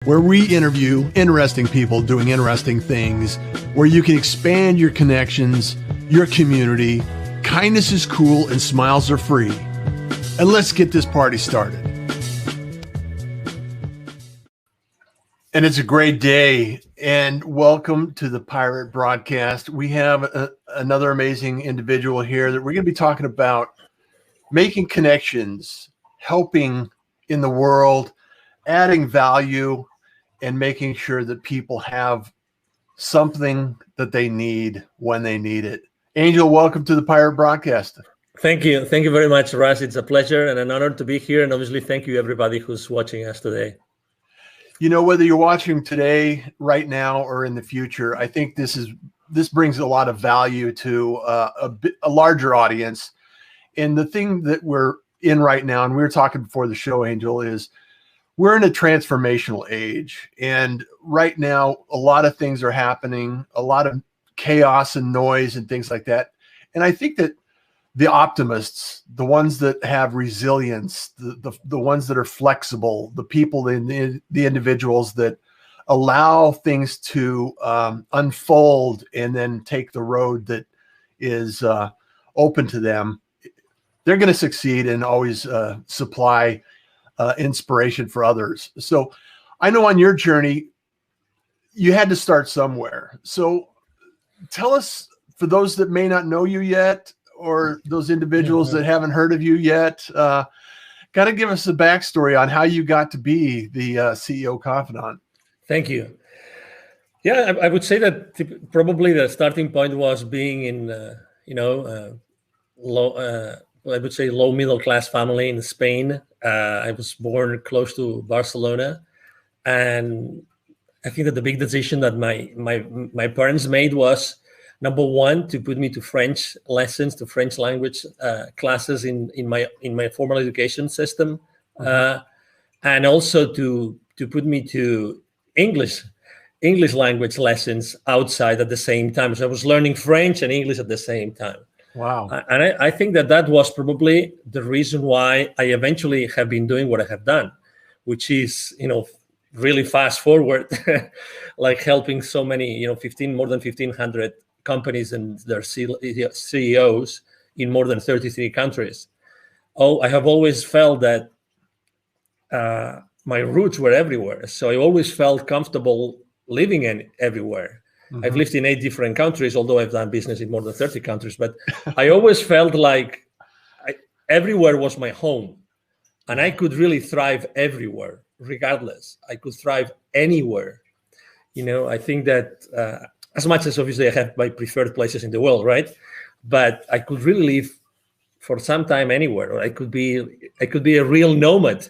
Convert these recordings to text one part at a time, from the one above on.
where we interview interesting people doing interesting things, where you can expand your connections, your community. Kindness is cool and smiles are free. And let's get this party started. And it's a great day, and welcome to the Pirate Broadcast. We have another amazing individual here that we're going to be talking about making connections, helping in the world, adding value, and making sure that people have something that they need when they need it. Angel, welcome to the Pirate Broadcast. Thank you. Thank you very much, Russ. It's a pleasure and an honor to be here. And obviously, thank you, everybody who's watching us today. You know, whether you're watching today, right now, or in the future, I think this brings a lot of value to a larger audience. And the thing that we're in right now, and we were talking before the show, Angel, is we're in a transformational age. And right now, a lot of things are happening, a lot of chaos and noise and things like that. And I think that the optimists, the ones that have resilience, the ones that are flexible, the people, the individuals that allow things to unfold and then take the road that is open to them, they're going to succeed and always supply inspiration for others. So I know on your journey, you had to start somewhere. So tell us, for those that may not know you yet, or those individuals that haven't heard of you yet, got to give us a backstory on how you got to be the CEO Confidant. Thank you. Yeah, I would say that probably the starting point was being in, low middle class family in Spain. I was born close to Barcelona, and I think that the big decision that my parents made was, number one, to put me to French lessons, to French language classes in my formal education system, and also to put me to English language lessons outside at the same time. So I was learning French and English at the same time. Wow. And I think that was probably the reason why I eventually have been doing what I have done, which is, really fast forward, like helping so many, more than 1,500 companies and their CEOs in more than 33 countries. I have always felt that my roots were everywhere. So I always felt comfortable living everywhere. Mm-hmm. I've lived in 8 different countries, although I've done business in more than 30 countries. But I always felt like everywhere was my home. And I could really thrive everywhere, regardless. I could thrive anywhere. I think that as much as obviously I have my preferred places in the world, right? But I could really live for some time anywhere, or I could be a real nomad.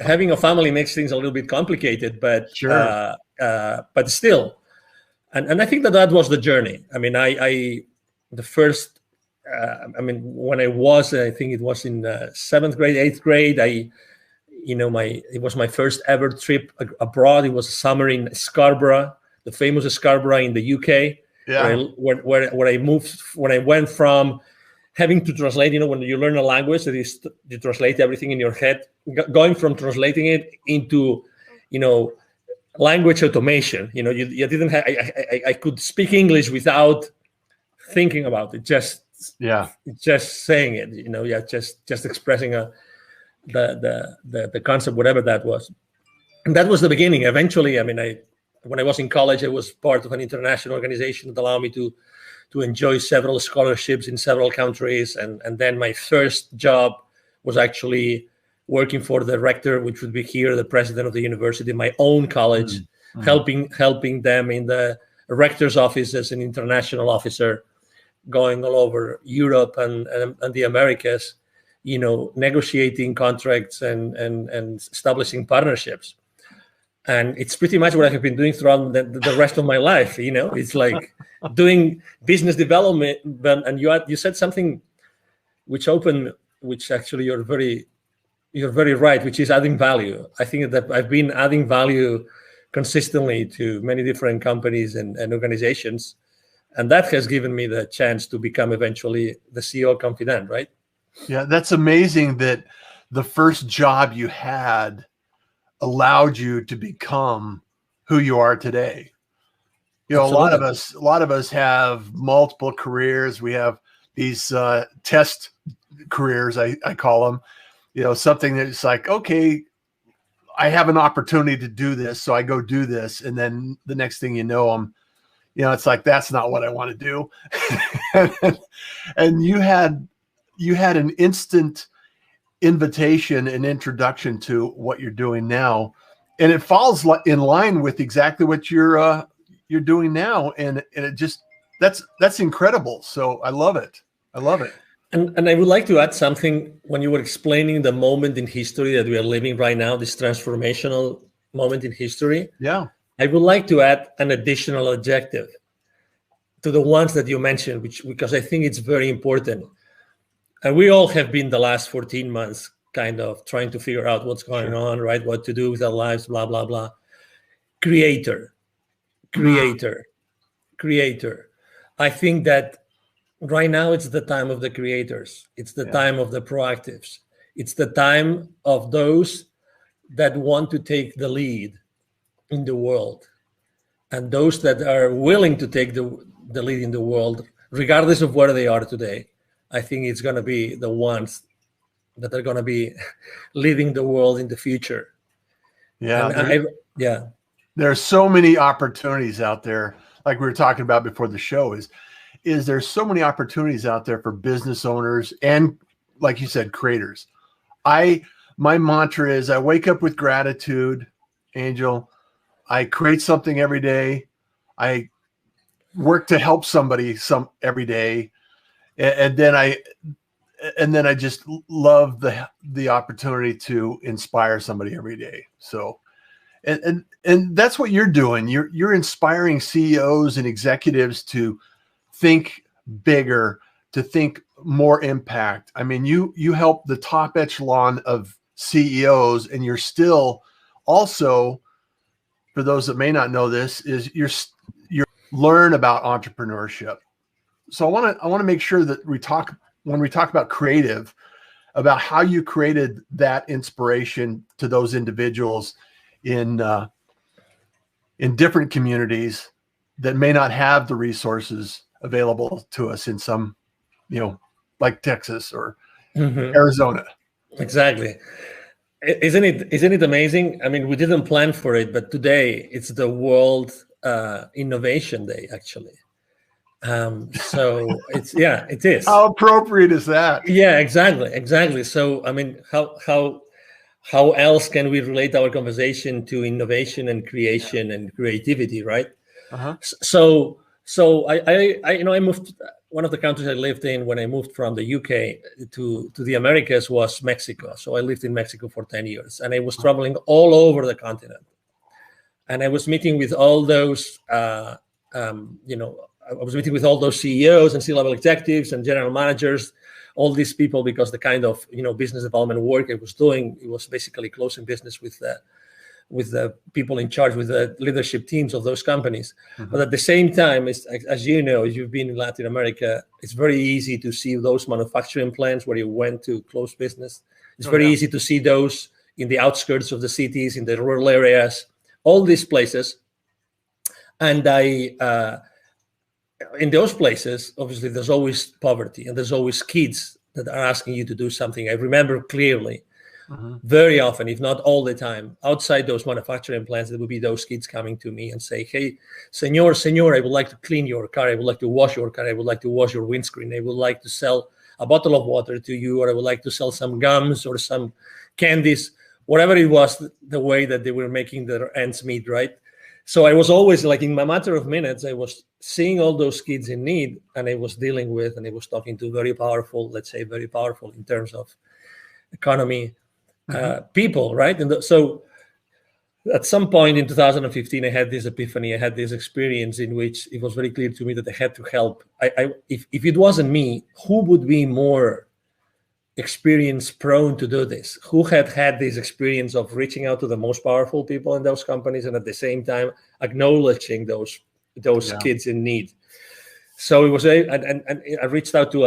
Having a family makes things a little bit complicated, but sure. But still, and I think that was the journey. I mean, when I was, I think it was in 7th grade, 8th grade, it was my first ever trip abroad. It was a summer in Scarborough, the famous Scarborough in the UK, where I moved, when I went from having to translate, when you learn a language, that is, you translate everything in your head, going from translating it into, language automation. You didn't have, I could speak English without thinking about it, just saying it, just expressing the concept, whatever that was. And that was the beginning. Eventually, when I was in college, I was part of an international organization that allowed me to enjoy several scholarships in several countries. And then my first job was actually working for the rector, which would be here, the president of the university, my own college, helping them in the rector's office as an international officer, going all over Europe and the Americas, negotiating contracts and establishing partnerships. And it's pretty much what I have been doing throughout the rest of my life. It's like doing business development. And you said something which actually you're very right, which is adding value. I think that I've been adding value consistently to many different companies and organizations. And that has given me the chance to become eventually the CEO Confidant, right? Yeah, that's amazing that the first job you had allowed you to become who you are today. You know, Absolutely. a lot of us have multiple careers. We have these test careers, I call them. You know, something that's like, okay, I have an opportunity to do this, so I go do this, and then the next thing you know, it's like, that's not what I want to do. And you had an instant invitation and introduction to what you're doing now, and it falls in line with exactly what you're doing now, and it just that's incredible. So I love it. And I would like to add something when you were explaining the moment in history that we are living right now, this transformational moment in history. Yeah. I would like to add an additional adjective to the ones that you mentioned, because I think it's very important. And we all have been the last 14 months kind of trying to figure out what's going on, right? What to do with our lives, blah, blah, blah. Creator. I think that right now it's the time of the creators. It's the time of the proactives. It's the time of those that want to take the lead in the world, and those that are willing to take the lead in the world, regardless of where they are today. I think it's going to be the ones that are going to be leading the world in the future. Yeah. There are so many opportunities out there. Like we were talking about before the show, is there's so many opportunities out there for business owners and, like you said, creators. My mantra is I wake up with gratitude, Angel. I create something every day. I work to help somebody every day. And then I just love the opportunity to inspire somebody every day. So, and that's what you're doing. You're inspiring CEOs and executives to think bigger, to think more impact. I mean, you help the top echelon of CEOs, and you're still also, for those that may not know this, is you're learn about entrepreneurship. So I want to make sure that when we talk about creative, about how you created that inspiration to those individuals in different communities that may not have the resources available to us in some, like Texas or Arizona. Exactly. Isn't it amazing? I mean, we didn't plan for it, but today it's the World Innovation Day, actually. So it is. How appropriate is that? Yeah, exactly. So, I mean, how else can we relate our conversation to innovation and creation and creativity, right? Uh-huh. So I moved. One of the countries I lived in when I moved from the UK to the Americas was Mexico. So I lived in Mexico for 10 years, and I was traveling all over the continent. And I was meeting with all those, I was meeting with all those CEOs and C-level executives and general managers, all these people, because the kind of business development work I was doing, it was basically closing business with the people in charge, with the leadership teams of those companies. Mm-hmm. But at the same time, as you know, as you've been in Latin America, it's very easy to see those manufacturing plants where you went to close business. It's very easy to see those in the outskirts of the cities, in the rural areas, all these places. And in those places, obviously, there's always poverty, and there's always kids that are asking you to do something. I remember clearly, very often, if not all the time, outside those manufacturing plants, there would be those kids coming to me and say, "Hey, senor, I would like to clean your car. I would like to wash your car. I would like to wash your windscreen. I would like to sell a bottle of water to you, or I would like to sell some gums or some candies," whatever it was, the way that they were making their ends meet, right? So I was always, like, in a matter of minutes, I was seeing all those kids in need, and I was dealing with, and I was talking to very powerful in terms of economy, people, right? And so at some point in 2015, I had this epiphany. I had this experience in which it was very clear to me that I had to help. If it wasn't me, who would be more experience prone to do this? Who had this experience of reaching out to the most powerful people in those companies, and at the same time acknowledging those kids in need? So it was and I reached out to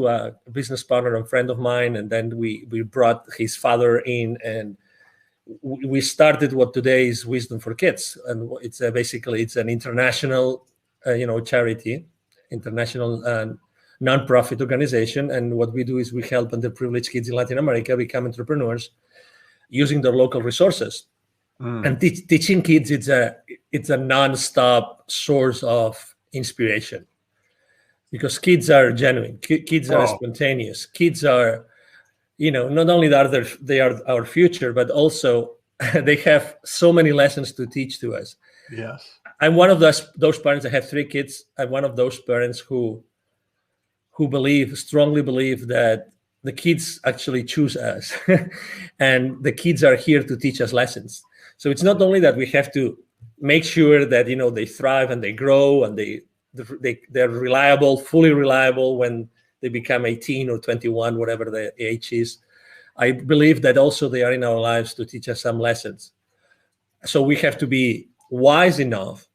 a business partner and friend of mine, and then we brought his father in, and we started what today is Wisdom for Kids, and it's basically it's an international, charity, international non-profit organization. And what we do is we help underprivileged kids in Latin America become entrepreneurs using their local resources. And teaching kids, it's a non-stop source of inspiration, because kids are genuine, kids are spontaneous, kids are, not only are they are our future, but also they have so many lessons to teach to us. Yes. I'm one of those parents. I have 3 kids. I'm one of those parents who strongly believe that the kids actually choose us and the kids are here to teach us lessons. So it's not only that we have to make sure that, they thrive and they grow and they're reliable, fully reliable when they become 18 or 21, whatever the age is. I believe that also they are in our lives to teach us some lessons. So we have to be wise enough,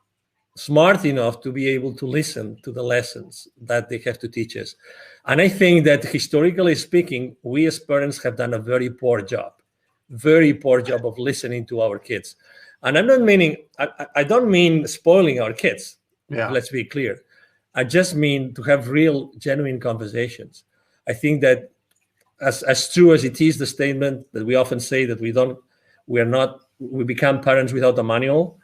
smart enough to be able to listen to the lessons that they have to teach us. And I think that historically speaking, we as parents have done a very poor job of listening to our kids. And I'm not meaning, I don't mean spoiling our kids. Yeah. Let's be clear. I just mean to have real, genuine conversations. I think that as true as it is, the statement that we often say that we become parents without a manual,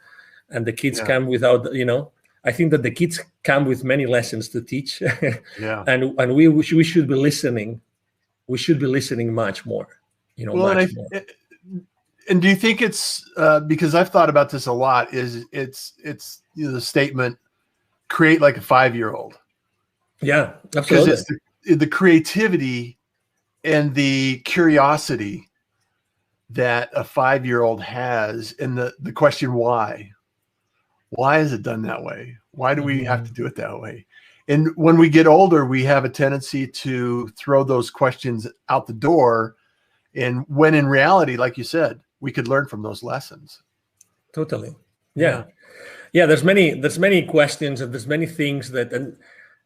and the kids come without, I think that the kids come with many lessons to teach. And we should be listening. We should be listening much more, much more. And do you think it's because I've thought about this a lot, it's the statement, create like a 5-year-old. Yeah, absolutely. Because it's the creativity and the curiosity that a 5-year-old has, and the question why is it done that way? Why do we have to do it that way? And when we get older, we have a tendency to throw those questions out the door, and when in reality, like you said, we could learn from those lessons. Totally. Yeah. There's many questions, and there's many things that, and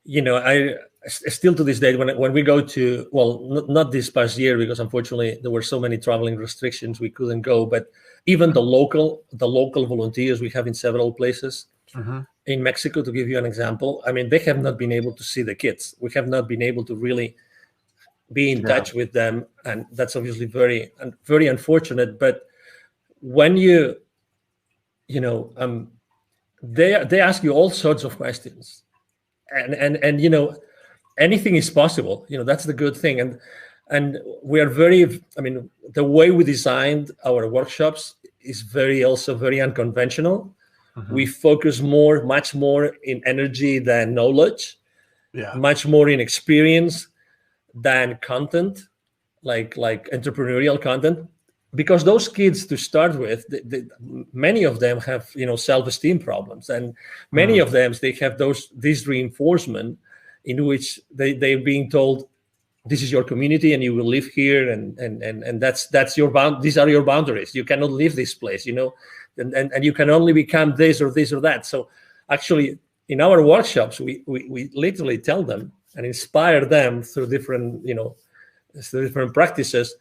I still to this day, when we go to, not this past year, because unfortunately there were so many traveling restrictions, we couldn't go, but even the local volunteers we have in several places in Mexico, to give you an example, I mean, they have not been able to see the kids. We have not been able to really be in touch with them, and that's obviously very, very unfortunate. But when they ask you all sorts of questions, and anything is possible. That's the good thing, and we are very. I mean, the way we designed our workshops is also very unconventional. We focus much more in energy than knowledge, much more in experience than content, like entrepreneurial content, because those kids, to start with, many of them have self-esteem problems, and many of them, they have this reinforcement in which they're being told, this is your community and you will live here, and that's your these are your boundaries. You cannot leave this place, and you can only become this or this or that. So actually, in our workshops, we literally tell them and inspire them through different practices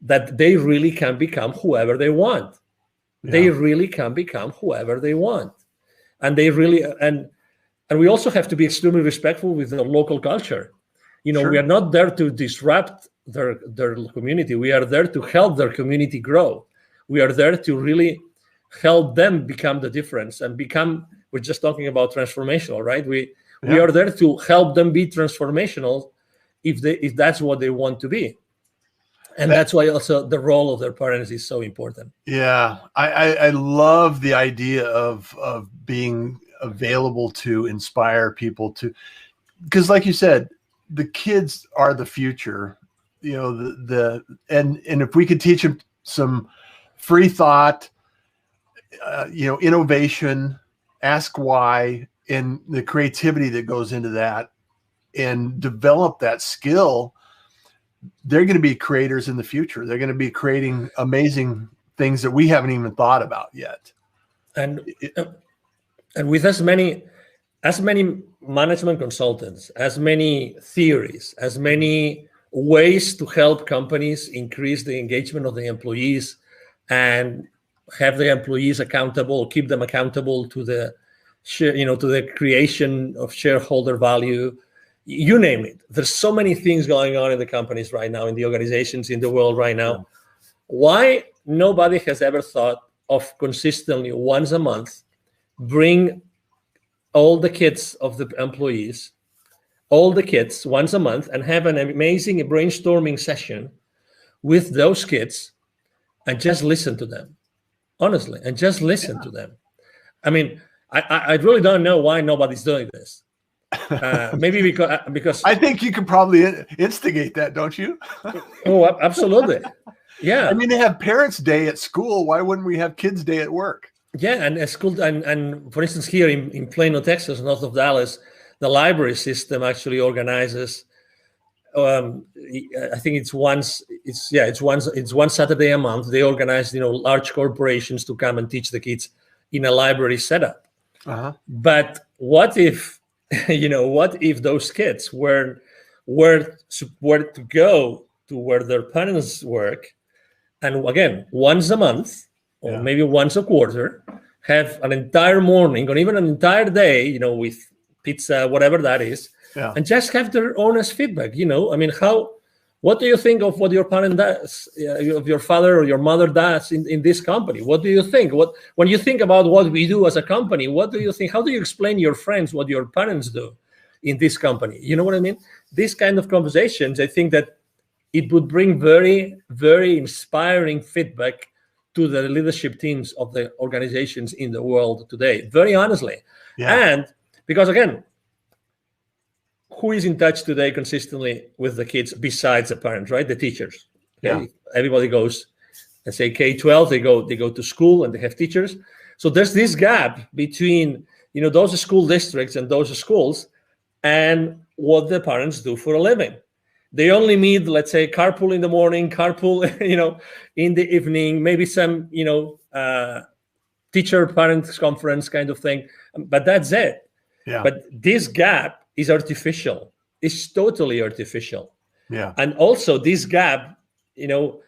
that they really can become whoever they want. They really can become whoever they want, and they really and we also have to be extremely respectful with the local culture. We are not there to disrupt their community. We are there to help their community grow. We are there to really help them become the difference and become. We're just talking about transformational, right? We are there to help them be transformational if that's what they want to be. And that's why also the role of their parents is so important. Yeah, I love the idea of being available to inspire people to, because like you said, the kids are the future. And if we could teach them some free thought, innovation, ask why, and the creativity that goes into that, and develop that skill, they're going to be creators in the future. They're going to be creating amazing things that we haven't even thought about yet. And with as many management consultants, as many theories, as many ways to help companies increase the engagement of the employees, and have the employees accountable, keep them accountable to the share, to the creation of shareholder value. You name it. There's so many things going on in the companies right now, in the organizations, in the world right now. Yeah. Why nobody has ever thought of consistently once a month bring all the kids of the employees, all the kids once a month, and have an amazing brainstorming session with those kids and just listen to them, honestly, and just listen to them. I mean, I really don't know why nobody's doing this. Maybe because I think you could probably instigate that, don't you? Oh, absolutely. Yeah. I mean, they have Parents' Day at school. Why wouldn't we have Kids' Day at work? Yeah, and at school, and for instance, here in Plano, Texas, north of Dallas, the library system actually organizes. I think it's one Saturday a month. They organize, large corporations to come and teach the kids in a library setup. Uh-huh. But what if, what if those kids were to go to where their parents work, and again, once a month or maybe once a quarter, have an entire morning or even an entire day, with pizza, whatever that is, and just have their honest feedback. I mean, what do you think of what your parent does, of your father or your mother does in this company? What do you think? When you think about what we do as a company, what do you think? How do you explain to your friends what your parents do in this company? You know what I mean? These kind of conversations, I think that it would bring very, very inspiring feedback to the leadership teams of the organizations in the world today, very honestly. Yeah. And because, again, who is in touch today consistently with the kids besides the parents, right? The teachers. Okay? Yeah. Everybody goes, let's say K-12, they go to school and they have teachers. So there's this gap between, those school districts and those schools and what the parents do for a living. They only meet, let's say, carpool in the morning, carpool, in the evening, maybe some, teacher parents conference kind of thing, but that's it. Yeah. But this gap is artificial. It's totally artificial. Yeah. And also this gap, you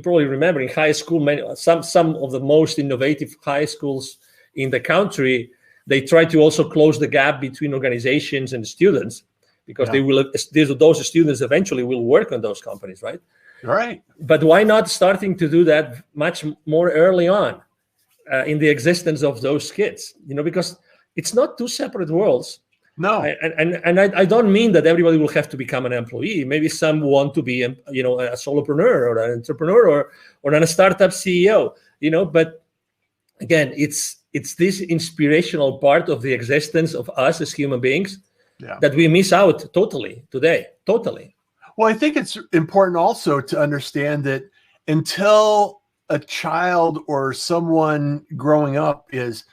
probably remember in high school, some of the most innovative high schools in the country, they try to also close the gap between organizations and students, because those students eventually will work on those companies, right? Right. But why not starting to do that much more early on in the existence of those kids? Because it's not two separate worlds. No. And I don't mean that everybody will have to become an employee. Maybe some want to be, a solopreneur or an entrepreneur or a startup CEO. But again, it's this inspirational part of the existence of us as human beings. Yeah. That we miss out totally today. Totally. Well, I think it's important also to understand that until a child or someone growing up is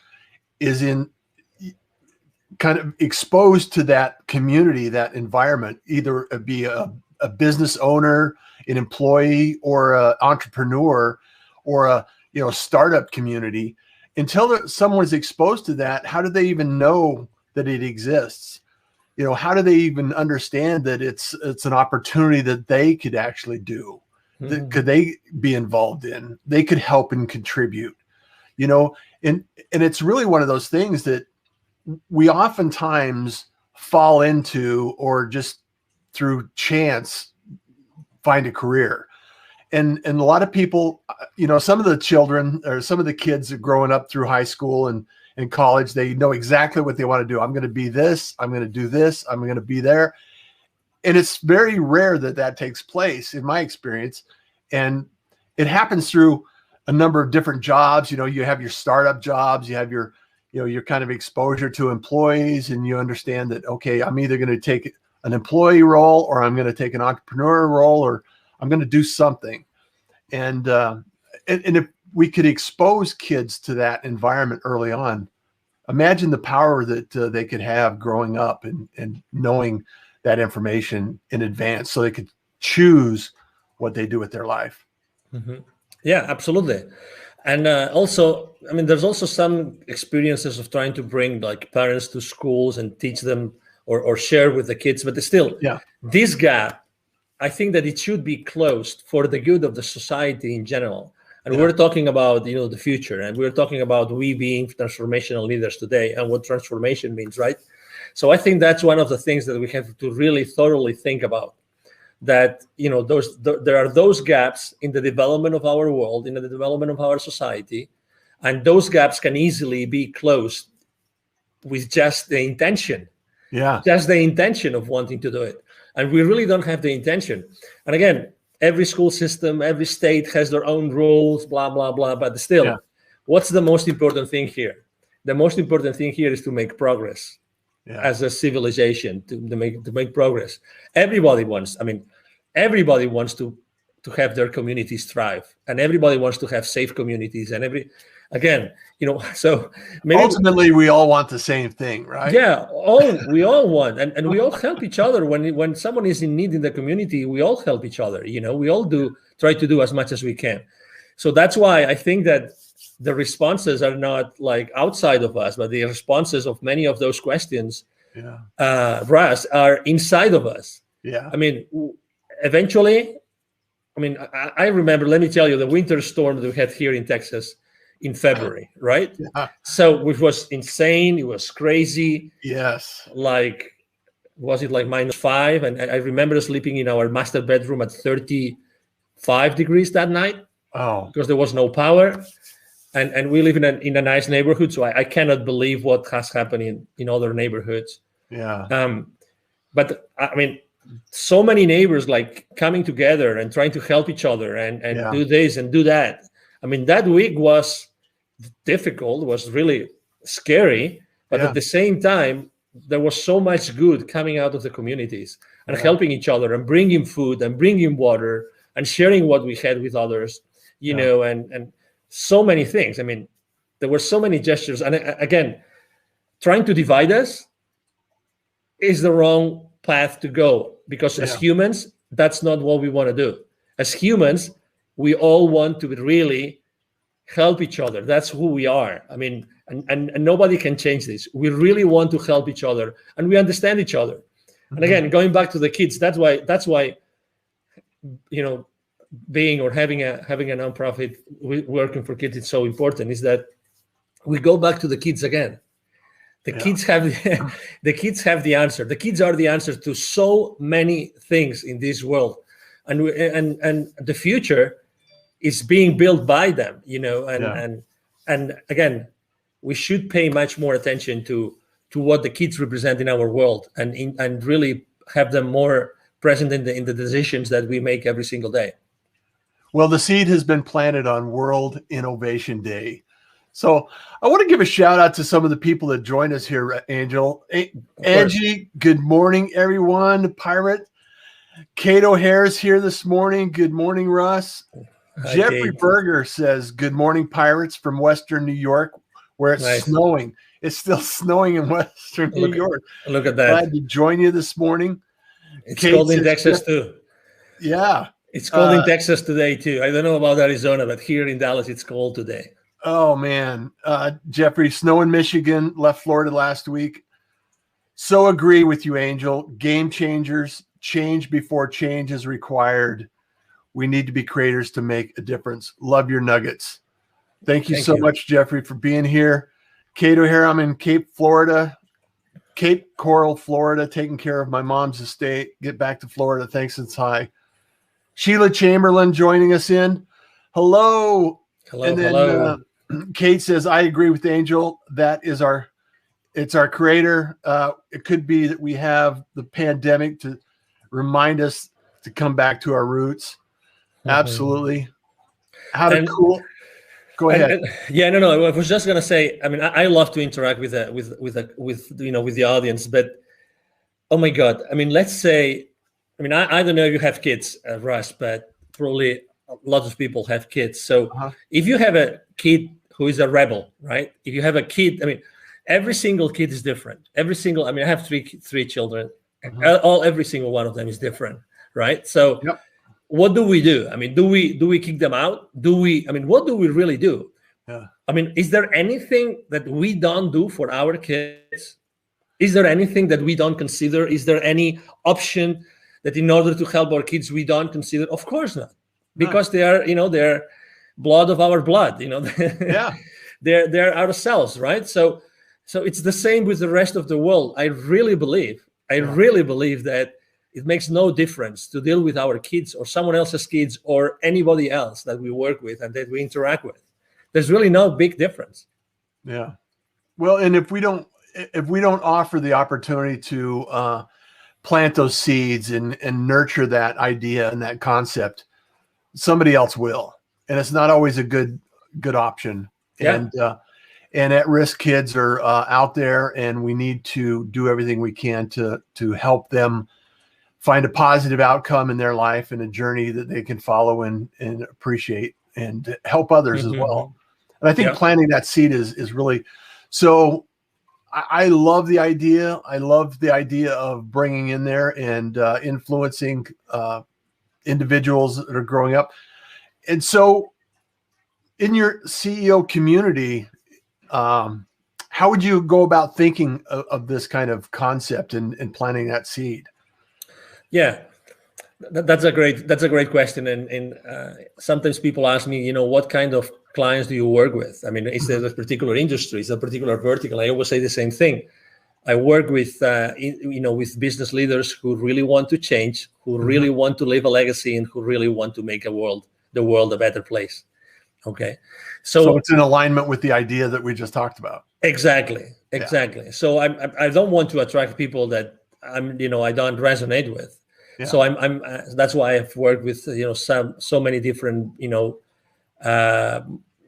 in kind of exposed to that community, that environment, either be a business owner, an employee, or an entrepreneur, or a startup community, until someone's exposed to that, how do they even know that it exists? How do they even understand that it's an opportunity that they could actually do, that could they be involved in, they could help and contribute, and it's really one of those things that we oftentimes fall into, or just through chance find a career. And a lot of people, some of the children or some of the kids are growing up through high school and in college, they know exactly what they want to do. I'm going to be this, I'm going to do this, I'm going to be there. And it's very rare that takes place in my experience. And it happens through a number of different jobs. You have your startup jobs, you have your kind of exposure to employees, and you understand that, okay, I'm either going to take an employee role, or I'm going to take an entrepreneur role, or I'm going to do something. And if we could expose kids to that environment early on, imagine the power that they could have growing up and knowing that information in advance, so they could choose what they do with their life. Mm-hmm. Yeah, absolutely. And also, there's also some experiences of trying to bring parents to schools and teach them or share with the kids, but still, this gap, I think that it should be closed for the good of the society in general. And we're talking about, the future, and we're talking about we being transformational leaders today and what transformation means, right? So I think that's one of the things that we have to really thoroughly think about, that, there are those gaps in the development of our world, in the development of our society, and those gaps can easily be closed with just the intention. Just the intention of wanting to do it. And we really don't have the intention. And again, every school system, every state has their own rules, blah, blah, blah. But still, what's the most important thing here? The most important thing here is to make progress as a civilization, to make progress. Everybody wants to have their communities thrive, and everybody wants to have safe communities. And so maybe ultimately we all want the same thing, right? Yeah, we all want, and we all help each other. When someone is in need in the community, we all help each other. We all try to do as much as we can. So that's why I think that the responses are not like outside of us, but the responses of many of those questions, Russ, are inside of us. Yeah. Eventually, I remember, let me tell you, the winter storm that we had here in Texas in February, right? Yeah. So, which was insane. It was crazy. Yes. Was it like -5? And I remember sleeping in our master bedroom at 35 degrees that night. Oh. Because there was no power. And we live in a nice neighborhood, so I cannot believe what has happened in other neighborhoods. Yeah. But so many neighbors coming together and trying to help each other and do this and do that. That week was difficult, was really scary, but at the same time, there was so much good coming out of the communities and helping each other and bringing food and bringing water and sharing what we had with others, and so many things. There were so many gestures. And again, trying to divide us is the wrong path to go, because as humans, that's not what we want to do. As humans, we all want to really help each other. That's who we are. And nobody can change this. We really want to help each other, and we understand each other. And again, going back to the kids, that's why being or having a nonprofit working for kids is so important, is that we go back to the kids again. The kids have the kids have the answer. The kids are the answer to so many things in this world, and the future is being built by them. And again, we should pay much more attention to what the kids represent in our world, and really have them more present in the decisions that we make every single day. Well, the seed has been planted on World Innovation Day. So I want to give a shout out to some of the people that joined us here, Angel. Angie, good morning, everyone. Pirate. Kate O'Hare's here this morning. Good morning, Russ. Hi, Jeffrey Kate. Berger says, good morning, Pirates, from Western New York, where it's snowing. It's still snowing in Western New York. Look at that. Glad to join you this morning. It's cold in Texas too. Yeah. It's cold in Texas today too. I don't know about Arizona, but here in Dallas, it's cold today. Oh, man. Jeffrey, snow in Michigan, left Florida last week. So agree with you, Angel. Game changers, change before change is required. We need to be creators to make a difference. Love your nuggets. Thank you so much, Jeffrey, for being here. Kate O'Hare, I'm in Cape Coral, Florida, taking care of my mom's estate. Get back to Florida. Thanks, it's high. Sheila Chamberlain joining us in. Hello. Hello. Kate says, I agree with Angel. It's our creator. It could be that we have the pandemic to remind us to come back to our roots. Absolutely. Go ahead. No. I was just gonna say. I love to interact with the audience, but oh my God. Let's say. I don't know if you have kids, Russ, but probably a lot of people have kids. So if you have a kid who is a rebel, right? If you have a kid, every single kid is different. I have three children. Every single one of them is different, right? So. Yep. What do we do? Do we kick them out? What do we really do? Yeah. Is there anything that we don't do for our kids? Is there anything that we don't consider? Is there any option that in order to help our kids we don't consider? Of course not, because they are blood of our blood. Yeah. They're ourselves, right? So it's the same with the rest of the world. I really believe that it makes no difference to deal with our kids or someone else's kids or anybody else that we work with and that we interact with. There's really no big difference. Yeah. Well, and if we don't offer the opportunity to plant those seeds and nurture that idea and that concept, somebody else will. And it's not always a good option. Yeah. And at-risk kids are out there, and we need to do everything we can to help them find a positive outcome in their life and a journey that they can follow and appreciate and help others as well. And I think planting that seed is really so. I love the idea. I love the idea of bringing in there and influencing individuals that are growing up. And so in your CEO community, how would you go about thinking of this kind of concept and planting that seed? Yeah, that's a great question. And sometimes people ask me, what kind of clients do you work with? I mean, is there a particular industry, is there a particular vertical? I always say the same thing. I work with, with business leaders who really want to change, who really want to leave a legacy, and who really want to make the world a better place. Okay. So it's in alignment with the idea that we just talked about. Exactly. Yeah. So I don't want to attract people that I don't resonate with. Yeah. So that's why I've worked with, so many different,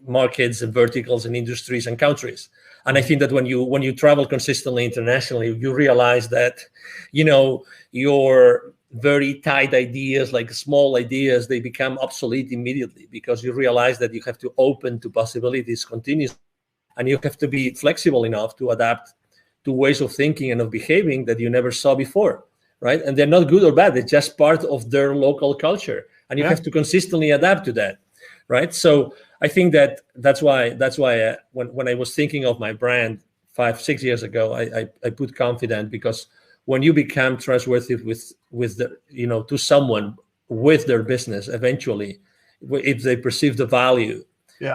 markets and verticals and industries and countries. And I think that when you travel consistently internationally, you realize that, your very tight ideas, like small ideas, they become obsolete immediately because you realize that you have to open to possibilities continuously, and you have to be flexible enough to adapt to ways of thinking and of behaving that you never saw before, right? And they're not good or bad; they're just part of their local culture, and you have to consistently adapt to that, right? So I think that's why when I was thinking of my brand 5-6 years ago, I put Confidant, because when you become trustworthy with the, to someone with their business, eventually, if they perceive the value,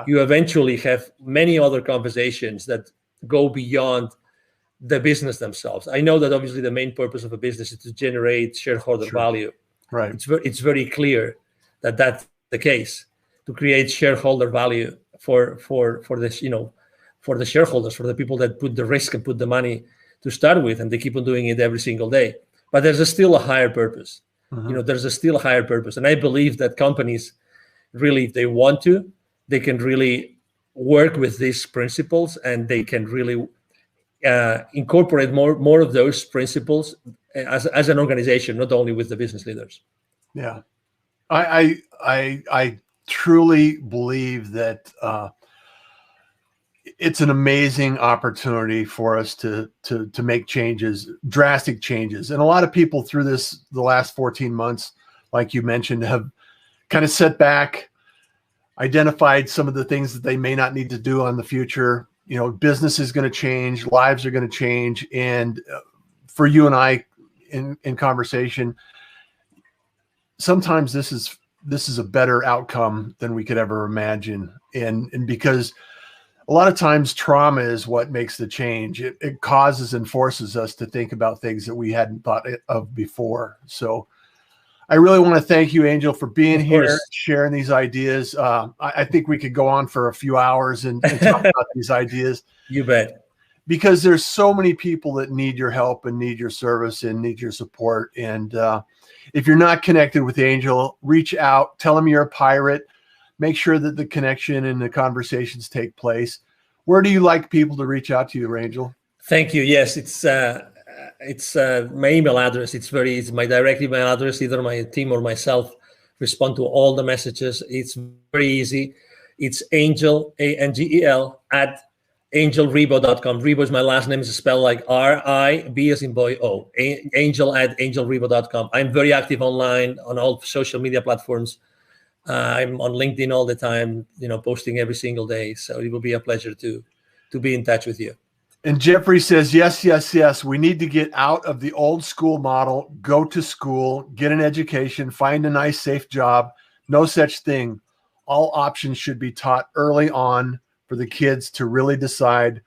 you eventually have many other conversations that go beyond the business themselves. I know that obviously the main purpose of a business is to generate shareholder value. Right. It's very clear that that's the case, to create shareholder value for this, for the shareholders, for the people that put the risk and put the money to start with, and they keep on doing it every single day. But there's still a higher purpose. There's still a higher purpose. And I believe that companies really, if they want to, they can really work with these principles, and they can really incorporate more of those principles as an organization, not only with the business leaders. Yeah. I truly believe that it's an amazing opportunity for us to make changes, drastic changes. And a lot of people through the last 14 months, like you mentioned, have kind of set back, identified some of the things that they may not need to do on the future. Business is going to change, lives are going to change. And for you and I in conversation, sometimes this is a better outcome than we could ever imagine. And because a lot of times trauma is what makes the change. It causes and forces us to think about things that we hadn't thought of before. So I really want to thank you, Angel, for being here, sharing these ideas. I think we could go on for a few hours and talk about these ideas. You bet. Because there's so many people that need your help and need your service and need your support. And if you're not connected with Angel, reach out, tell him you're a pirate. Make sure that the connection and the conversations take place. Where do you like people to reach out to you, Angel? Thank you. Yes, it's my email address. It's my direct email address. Either my team or myself respond to all the messages. It's very easy. It's Angel, ANGEL, at angelribo.com. Ribo is my last name. It's spelled like R-I-B as in boy O. Angel at angelribo.com. I'm very active online on all social media platforms. I'm on LinkedIn all the time, posting every single day. So it will be a pleasure to be in touch with you. And Jeffrey says, yes. We need to get out of the old school model, go to school, get an education, find a nice, safe job. No such thing. all options should be taught early on for the kids to really decide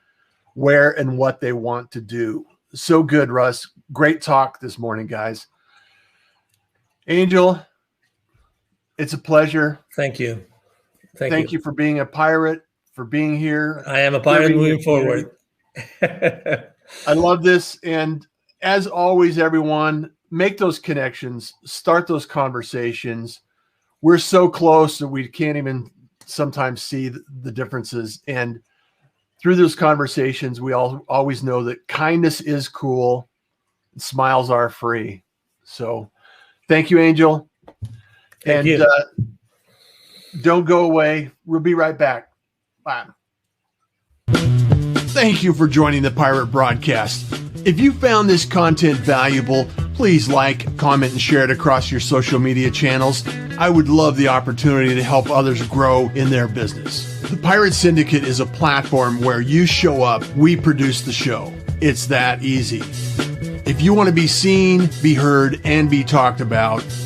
where and what they want to do. So good, Russ. Great talk this morning, guys. Angel, it's a pleasure. Thank you. Thank you for being a pirate, for being here. I am a pirate moving forward. I love this. And as always, everyone, make those connections, start those conversations. We're so close that we can't even sometimes see the differences. And through those conversations, we always know that kindness is cool. And smiles are free. So thank you, Angel. Thank you. Don't go away. We'll be right back. Bye. Thank you for joining the Pirate Broadcast. If you found this content valuable, please like, comment, and share it across your social media channels. I would love the opportunity to help others grow in their business. The Pirate Syndicate is a platform where you show up, we produce the show. It's that easy. If you want to be seen, be heard, and be talked about,